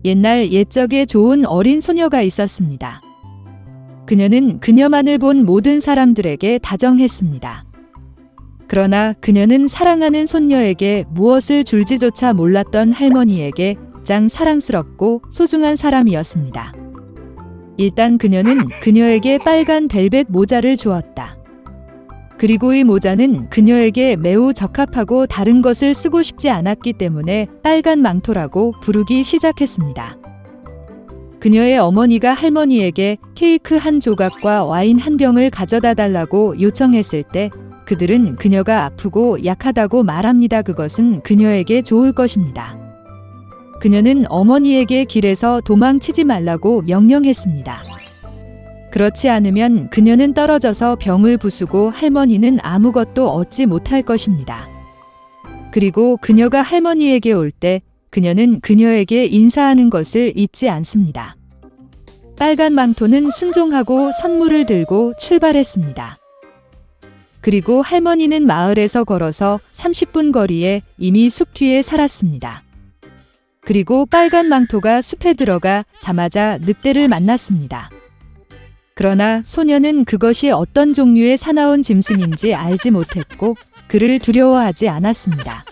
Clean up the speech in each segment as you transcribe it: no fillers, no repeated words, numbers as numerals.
옛날 옛적에 좋은 어린 소녀가 있었습니다. 그녀는 그녀만을 본 모든 사람들에게 다정했습니다. 그러나 그녀는 사랑하는 손녀에게 무엇을 줄지조차 몰랐던 할머니에게 가장 사랑스럽고 소중한 사람이었습니다. 일단 그녀는 그녀에게 빨간 벨벳 모자를 주었다. 그리고 이 모자는 그녀에게 매우 적합하고 다른 것을 쓰고 싶지 않았기 때문에 빨간 망토라고 부르기 시작했습니다. 그녀의 어머니가 할머니에게 케이크 한 조각과 와인 한 병을 가져다 달라고 요청했을 때 그들은 그녀가 아프고 약하다고 말합니다. 그것은 그녀에게 좋을 것입니다. 그녀는 어머니에게 길에서 도망치지 말라고 명령했습니다. 그렇지 않으면 그녀는 떨어져서 병을 부수고 할머니는 아무것도 얻지 못할 것입니다. 그리고 그녀가 할머니에게 올 때 그녀는 그녀에게 인사하는 것을 잊지 않습니다. 빨간 망토는 순종하고 선물을 들고 출발했습니다. 그리고 할머니는 마을에서 걸어서 30분 거리에 이미 숲 뒤에 살았습니다. 그리고 빨간 망토가 숲에 들어가 자마자 늑대를 만났습니다. 그러나 소녀는 그것이 어떤 종류의 사나운 짐승인지 알지 못했고 그를 두려워하지 않았습니다.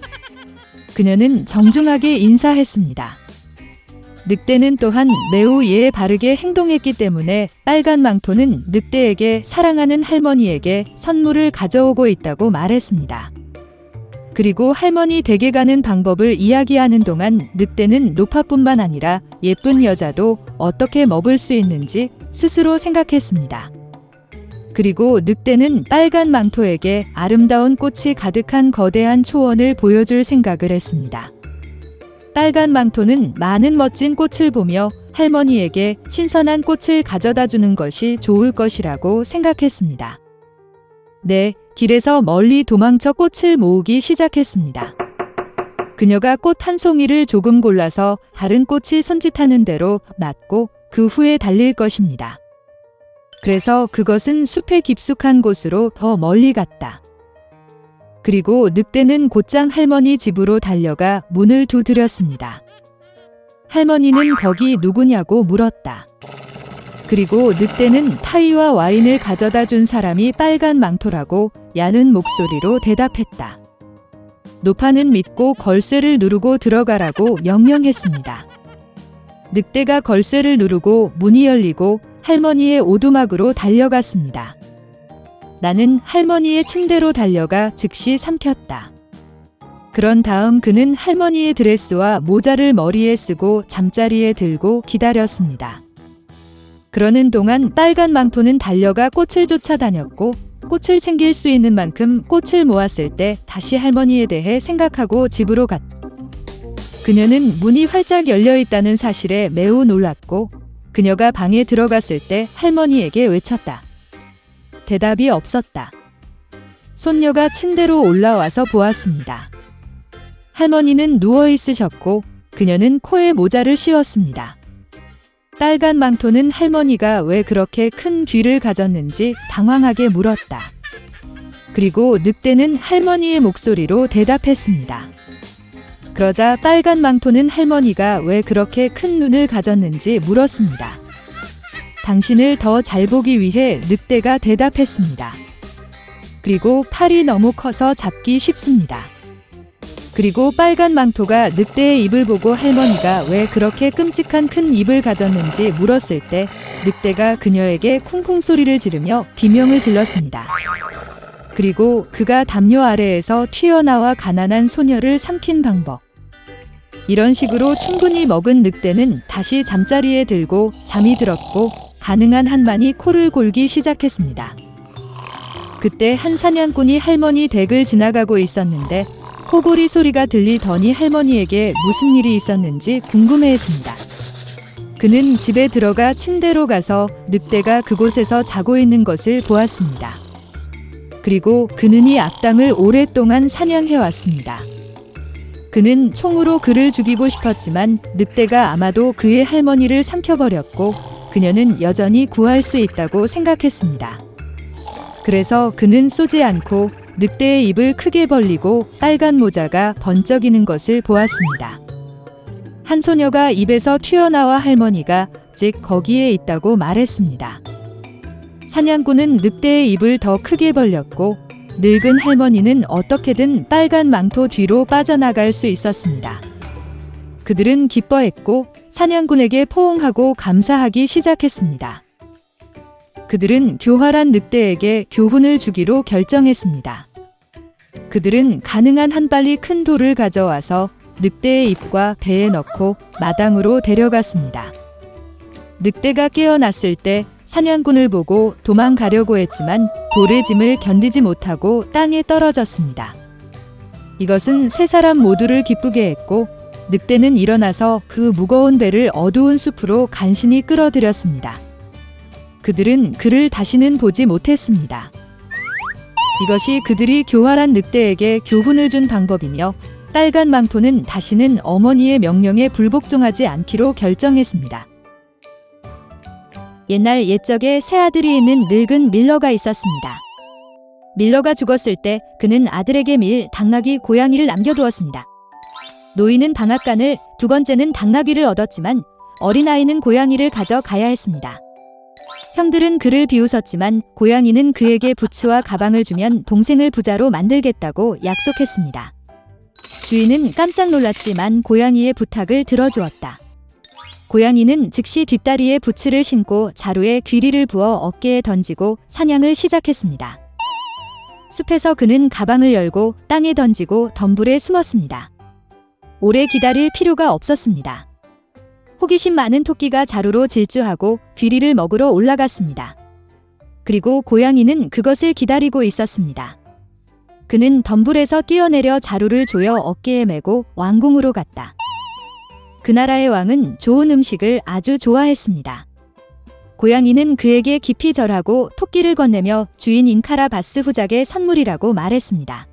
그녀는 정중하게 인사했습니다. 늑대는 또한 매우 예의 바르게 행동했기 때문에 빨간 망토는 늑대에게 사랑하는 할머니에게 선물을 가져오고 있다고 말했습니다. 그리고 할머니 댁에 가는 방법을 이야기하는 동안 늑대는 노파뿐만 아니라 예쁜 여자도 어떻게 먹을 수 있는지 스스로 생각했습니다. 그리고 늑대는 빨간 망토에게 아름다운 꽃이 가득한 거대한 초원을 보여줄 생각을 했습니다. 빨간 망토는 많은 멋진 꽃을 보며 할머니에게 신선한 꽃을 가져다 주는 것이 좋을 것이라고 생각했습니다. 네, 길에서 멀리 도망쳐 꽃을 모으기 시작했습니다. 그녀가 꽃 한 송이를 조금 골라서 다른 꽃이 손짓하는 대로 놨고 그 후에 달릴 것입니다. 그래서 그것은 숲의 깊숙한 곳으로 더 멀리 갔다. 그리고 늑대는 곧장 할머니 집으로 달려가 문을 두드렸습니다. 할머니는 거기 누구냐고 물었다. 그리고 늑대는 파이와 와인을 가져다 준 사람이 빨간 망토라고 야는 목소리로 대답했다. 노파는 믿고 걸쇠를 누르고 들어가라고 명령했습니다. 늑대가 걸쇠를 누르고 문이 열리고 할머니의 오두막으로 달려갔습니다. 나는 할머니의 침대로 달려가 즉시 삼켰다. 그런 다음 그는 할머니의 드레스와 모자를 머리에 쓰고 잠자리에 들고 기다렸습니다. 그러는 동안 빨간 망토는 달려가 꽃을 쫓아다녔고 꽃을 챙길 수 있는 만큼 꽃을 모았을 때 다시 할머니에 대해 생각하고 집으로 갔다. 그녀는 문이 활짝 열려 있다는 사실에 매우 놀랐고 그녀가 방에 들어갔을 때 할머니에게 외쳤다. 대답이 없었다. 손녀가 침대로 올라와서 보았습니다. 할머니는 누워 있으셨고 그녀는 코에 모자를 씌웠습니다. 빨간 망토는 할머니가 왜 그렇게 큰 귀를 가졌는지 당황하게 물었다. 그리고 늑대는 할머니의 목소리로 대답했습니다. 그러자 빨간 망토는 할머니가 왜 그렇게 큰 눈을 가졌는지 물었습니다. 당신을 더 잘 보기 위해 늑대가 대답했습니다. 그리고 팔이 너무 커서 잡기 쉽습니다. 그리고 빨간 망토가 늑대의 입을 보고 할머니가 왜 그렇게 끔찍한 큰 입을 가졌는지 물었을 때 늑대가 그녀에게 쿵쿵 소리를 지르며 비명을 질렀습니다. 그리고 그가 담요 아래에서 튀어나와 가난한 소녀를 삼킨 방법. 이런 식으로 충분히 먹은 늑대는 다시 잠자리에 들고 잠이 들었고 가능한 한만이 코를 골기 시작했습니다. 그때 한 사냥꾼이 할머니 댁을 지나가고 있었는데 코골이 소리가 들리더니 할머니에게 무슨 일이 있었는지 궁금해했습니다. 그는 집에 들어가 침대로 가서 늑대가 그곳에서 자고 있는 것을 보았습니다. 그리고 그는 이 악당을 오랫동안 사냥해왔습니다. 그는 총으로 그를 죽이고 싶었지만 늑대가 아마도 그의 할머니를 삼켜버렸고 그녀는 여전히 구할 수 있다고 생각했습니다. 그래서 그는 쏘지 않고 늑대의 입을 크게 벌리고 빨간 모자가 번쩍이는 것을 보았습니다. 한 소녀가 입에서 튀어나와 할머니가 즉 거기에 있다고 말했습니다. 사냥꾼은 늑대의 입을 더 크게 벌렸고 늙은 할머니는 어떻게든 빨간 망토 뒤로 빠져나갈 수 있었습니다. 그들은 기뻐했고 사냥꾼에게 포옹하고 감사하기 시작했습니다. 그들은 교활한 늑대에게 교훈을 주기로 결정했습니다. 그들은 가능한 한 빨리 큰 돌을 가져와서 늑대의 입과 배에 넣고 마당으로 데려갔습니다. 늑대가 깨어났을 때 사냥꾼을 보고 도망가려고 했지만 돌의 짐을 견디지 못하고 땅에 떨어졌습니다. 이것은 세 사람 모두를 기쁘게 했고 늑대는 일어나서 그 무거운 배를 어두운 숲으로 간신히 끌어들였습니다. 그들은 그를 다시는 보지 못했습니다. 이것이 그들이 교활한 늑대에게 교훈을 준 방법이며 빨간 망토는 다시는 어머니의 명령에 불복종하지 않기로 결정했습니다. 옛날 옛적에 세 아들이 있는 늙은 밀러가 있었습니다. 밀러가 죽었을 때 그는 아들에게 밀 당나귀 고양이를 남겨두었습니다. 노인은 방앗간을, 두 번째는 당나귀를 얻었지만 어린아이는 고양이를 가져가야 했습니다. 형들은 그를 비웃었지만 고양이는 그에게 부츠와 가방을 주면 동생을 부자로 만들겠다고 약속했습니다. 주인은 깜짝 놀랐지만 고양이의 부탁을 들어주었다. 고양이는 즉시 뒷다리에 부츠를 신고 자루에 귀리를 부어 어깨에 던지고 사냥을 시작했습니다. 숲에서 그는 가방을 열고 땅에 던지고 덤불에 숨었습니다. 오래 기다릴 필요가 없었습니다. 호기심 많은 토끼가 자루로 질주하고 귀리를 먹으러 올라갔습니다. 그리고 고양이는 그것을 기다리고 있었습니다. 그는 덤불에서 뛰어내려 자루를 조여 어깨에 메고 왕궁으로 갔다. 그 나라의 왕은 좋은 음식을 아주 좋아했습니다. 고양이는 그에게 깊이 절하고 토끼를 건네며 주인 인카라바스 후작의 선물이라고 말했습니다.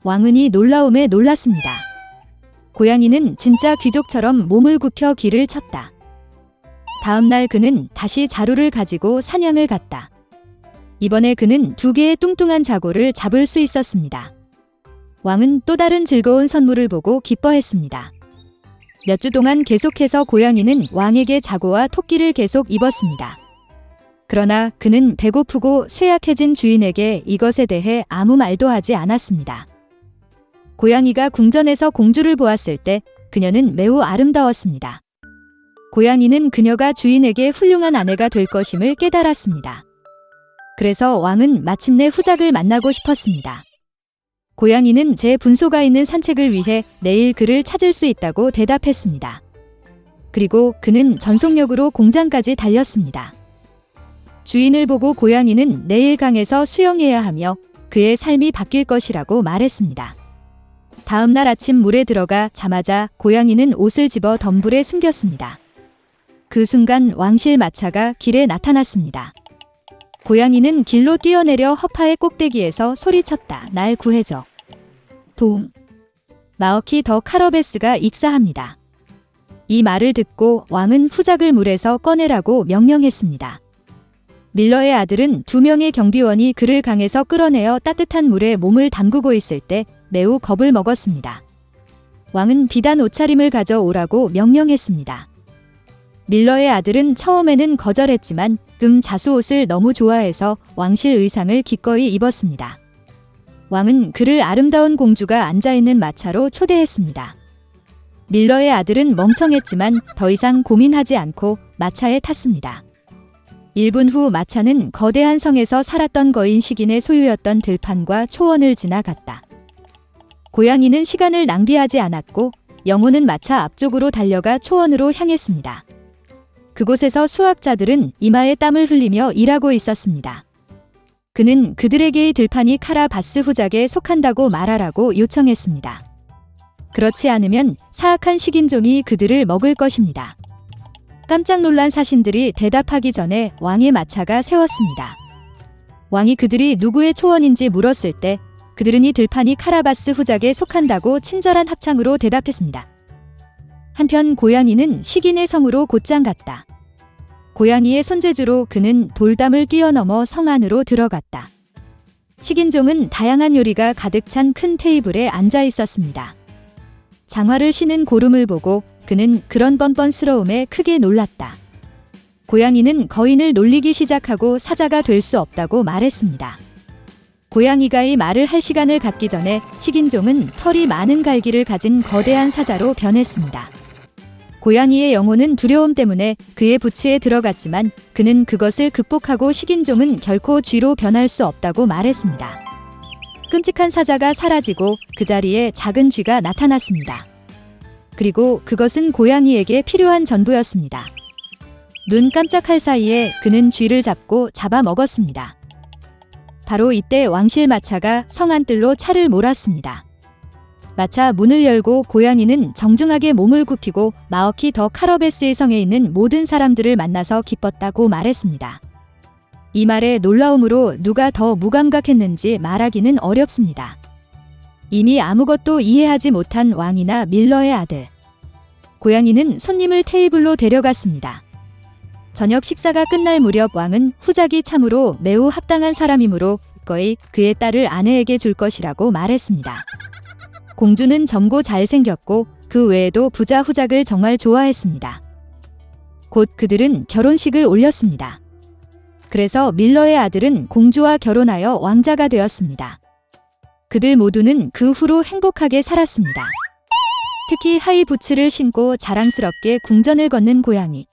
왕은 이 놀라움에 놀랐습니다. 고양이는 진짜 귀족처럼 몸을 굽혀 길을 쳤다. 다음 날 그는 다시 자루를 가지고 사냥을 갔다. 이번에 그는 2개의 뚱뚱한 자고를 잡을 수 있었습니다. 왕은 또 다른 즐거운 선물을 보고 기뻐했습니다. 몇 주 동안 계속해서 고양이는 왕에게 자고와 토끼를 계속 입었습니다. 그러나 그는 배고프고 쇠약해진 주인에게 이것에 대해 아무 말도 하지 않았습니다. 고양이가 궁전에서 공주를 보았을 때 그녀는 매우 아름다웠습니다. 고양이는 그녀가 주인에게 훌륭한 아내가 될 것임을 깨달았습니다. 그래서 왕은 마침내 후작을 만나고 싶었습니다. 고양이는 제 분소가 있는 산책을 위해 내일 그를 찾을 수 있다고 대답했습니다. 그리고 그는 전속력으로 공장까지 달렸습니다. 주인을 보고 고양이는 내일 강에서 수영해야 하며 그의 삶이 바뀔 것이라고 말했습니다. 다음 날 아침 물에 들어가 자마자 고양이는 옷을 집어 덤불에 숨겼습니다. 그 순간 왕실 마차가 길에 나타났습니다. 고양이는 길로 뛰어내려 허파의 꼭대기에서 소리쳤다. 날 구해줘. 도움. 마어키 더 카러베스가 익사합니다. 이 말을 듣고 왕은 후작을 물에서 꺼내라고 명령했습니다. 밀러의 아들은 2명의 경비원이 그를 강에서 끌어내어 따뜻한 물에 몸을 담그고 있을 때 매우 겁을 먹었습니다. 왕은 비단 옷차림을 가져오라고 명령했습니다. 밀러의 아들은 처음에는 거절했지만 자수 옷을 너무 좋아해서 왕실 의상을 기꺼이 입었습니다. 왕은 그를 아름다운 공주가 앉아있는 마차로 초대했습니다. 밀러의 아들은 멍청했지만 더 이상 고민하지 않고 마차에 탔습니다. 1분 후 마차는 거대한 성에서 살았던 거인 식인의 소유였던 들판과 초원을 지나갔다. 고양이는 시간을 낭비하지 않았고 영혼은 마차 앞쪽으로 달려가 초원으로 향했습니다. 그곳에서 수학자들은 이마에 땀을 흘리며 일하고 있었습니다. 그는 그들에게 들판이 카라바스 후작에 속한다고 말하라고 요청했습니다. 그렇지 않으면 사악한 식인종이 그들을 먹을 것입니다. 깜짝 놀란 사신들이 대답하기 전에 왕의 마차가 세웠습니다. 왕이 그들이 누구의 초원인지 물었을 때 그들은 이 들판이 카라바스 후작에 속한다고 친절한 합창으로 대답했습니다. 한편 고양이는 식인의 성으로 곧장 갔다. 고양이의 손재주로 그는 돌담을 뛰어넘어 성 안으로 들어갔다. 식인종은 다양한 요리가 가득 찬 큰 테이블에 앉아 있었습니다. 장화를 신은 고름을 보고 그는 그런 뻔뻔스러움에 크게 놀랐다. 고양이는 거인을 놀리기 시작하고 사자가 될 수 없다고 말했습니다. 고양이가 이 말을 할 시간을 갖기 전에 식인종은 털이 많은 갈기를 가진 거대한 사자로 변했습니다. 고양이의 영혼은 두려움 때문에 그의 부츠에 들어갔지만 그는 그것을 극복하고 식인종은 결코 쥐로 변할 수 없다고 말했습니다. 끔찍한 사자가 사라지고 그 자리에 작은 쥐가 나타났습니다. 그리고 그것은 고양이에게 필요한 전부였습니다. 눈 깜짝할 사이에 그는 쥐를 잡고 잡아먹었습니다. 바로 이때 왕실마차가 성안뜰로 차를 몰았습니다. 마차 문을 열고 고양이는 정중하게 몸을 굽히고 마어키 더 카러베스의 성에 있는 모든 사람들을 만나서 기뻤다고 말했습니다. 이 말의 놀라움으로 누가 더 무감각했는지 말하기는 어렵습니다. 이미 아무것도 이해하지 못한 왕이나 밀러의 아들. 고양이는 손님을 테이블로 데려갔습니다. 저녁 식사가 끝날 무렵 왕은 후작이 참으로 매우 합당한 사람이므로 기꺼이 그의 딸을 아내에게 줄 것이라고 말했습니다. 공주는 젊고 잘생겼고 그 외에도 부자 후작을 정말 좋아했습니다. 곧 그들은 결혼식을 올렸습니다. 그래서 밀러의 아들은 공주와 결혼하여 왕자가 되었습니다. 그들 모두는 그 후로 행복하게 살았습니다. 특히 하이 부츠를 신고 자랑스럽게 궁전을 걷는 고양이.